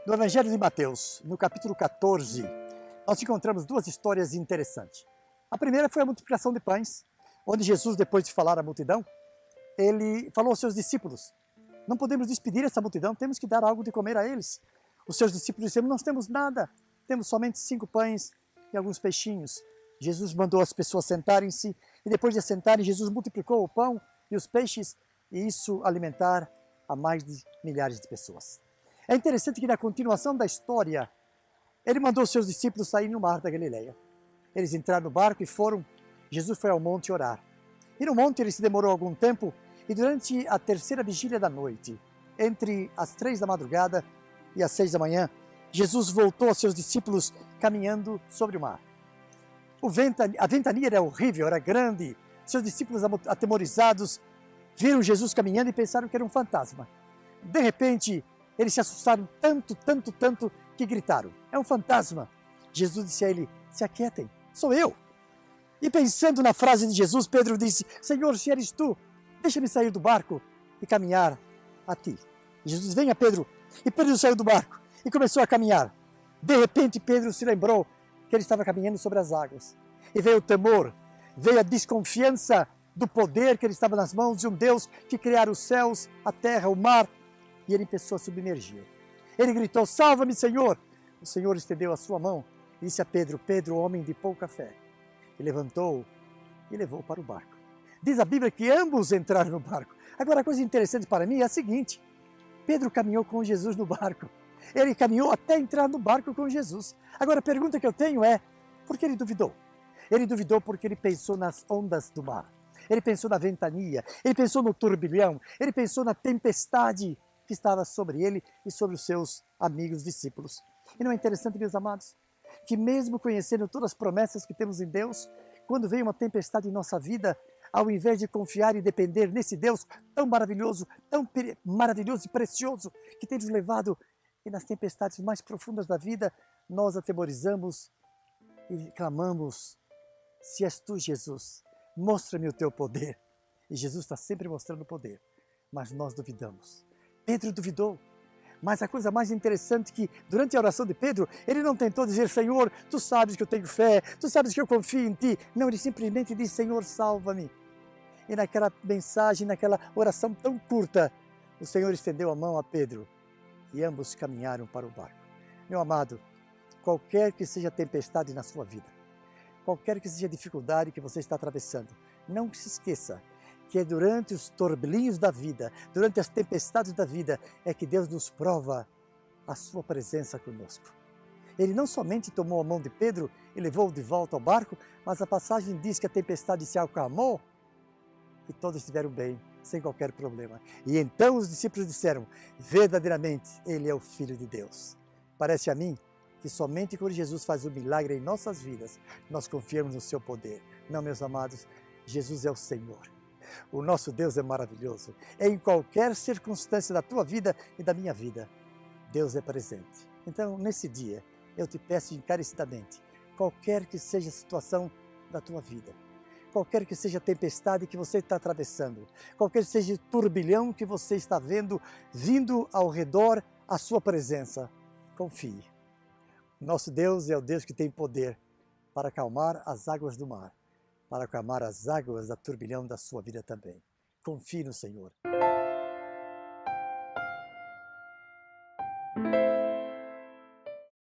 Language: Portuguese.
No Evangelho de Mateus, no capítulo 14, nós encontramos duas histórias interessantes. A primeira foi a multiplicação de pães, onde Jesus, depois de falar à multidão, ele falou aos seus discípulos: não podemos despedir essa multidão, temos que dar algo de comer a eles. Os seus discípulos disseram: nós temos nada, temos somente 5 pães e alguns peixinhos. Jesus mandou as pessoas sentarem-se, e depois de assentarem, Jesus multiplicou o pão e os peixes, e isso alimentar a mais de milhares de pessoas. É interessante que na continuação da história, ele mandou seus discípulos sair no mar da Galileia. Eles entraram no barco e foram. Jesus foi ao monte orar. E no monte ele se demorou algum tempo, e durante a terceira vigília da noite, entre as 3 da madrugada e as 6 da manhã, Jesus voltou aos seus discípulos caminhando sobre o mar. A ventania era horrível, era grande. Seus discípulos, atemorizados, viram Jesus caminhando e pensaram que era um fantasma. De repente, eles se assustaram tanto, que gritaram: é um fantasma! Jesus disse a ele: se aquietem, sou eu. E pensando na frase de Jesus, Pedro disse: Senhor, se eres tu, deixa-me sair do barco e caminhar a ti. E Jesus: venha, Pedro. E Pedro saiu do barco e começou a caminhar. De repente, Pedro se lembrou que ele estava caminhando sobre as águas. E veio o temor, veio a desconfiança do poder que ele estava nas mãos de um Deus que criara os céus, a terra, o mar. E ele começou a submergir. Ele gritou: salva-me, Senhor! O Senhor estendeu a sua mão e disse a Pedro: Pedro, homem de pouca fé. E levantou e levou para o barco. Diz a Bíblia que ambos entraram no barco. Agora, a coisa interessante para mim é a seguinte: Pedro caminhou com Jesus no barco. Ele caminhou até entrar no barco com Jesus. Agora, a pergunta que eu tenho é: por que ele duvidou? Ele duvidou porque ele pensou nas ondas do mar. Ele pensou na ventania, ele pensou no turbilhão, ele pensou na tempestade que estava sobre ele e sobre os seus amigos discípulos. E não é interessante, meus amados, que mesmo conhecendo todas as promessas que temos em Deus, quando vem uma tempestade em nossa vida, ao invés de confiar e depender nesse Deus tão maravilhoso e precioso, que tem nos levado, e nas tempestades mais profundas da vida, nós atemorizamos e clamamos: se és tu, Jesus, mostra-me o teu poder. E Jesus está sempre mostrando o poder, mas nós duvidamos. Pedro duvidou. Mas a coisa mais interessante é que, durante a oração de Pedro, ele não tentou dizer: Senhor, tu sabes que eu tenho fé, tu sabes que eu confio em ti. Não, ele simplesmente disse: Senhor, salva-me. E naquela mensagem, naquela oração tão curta, o Senhor estendeu a mão a Pedro e ambos caminharam para o barco. Meu amado, qualquer que seja a tempestade na sua vida, qualquer que seja a dificuldade que você está atravessando, não se esqueça que é durante os turbilhões da vida, durante as tempestades da vida, é que Deus nos prova a sua presença conosco. Ele não somente tomou a mão de Pedro e levou-o de volta ao barco, mas a passagem diz que a tempestade se acalmou e todos estiveram bem, sem qualquer problema. E então os discípulos disseram: verdadeiramente, Ele é o Filho de Deus. Parece a mim que somente quando Jesus faz um milagre em nossas vidas, nós confiamos no seu poder. Não, meus amados, Jesus é o Senhor. O nosso Deus é maravilhoso. Em qualquer circunstância da tua vida e da minha vida, Deus é presente. Então, nesse dia, eu te peço encarecidamente, qualquer que seja a situação da tua vida, qualquer que seja a tempestade que você está atravessando, qualquer que seja o turbilhão que você está vendo, vindo ao redor a sua presença, confie. Nosso Deus é o Deus que tem poder para acalmar as águas do mar, para acalmar as águas da turbilhão da sua vida também. Confie no Senhor.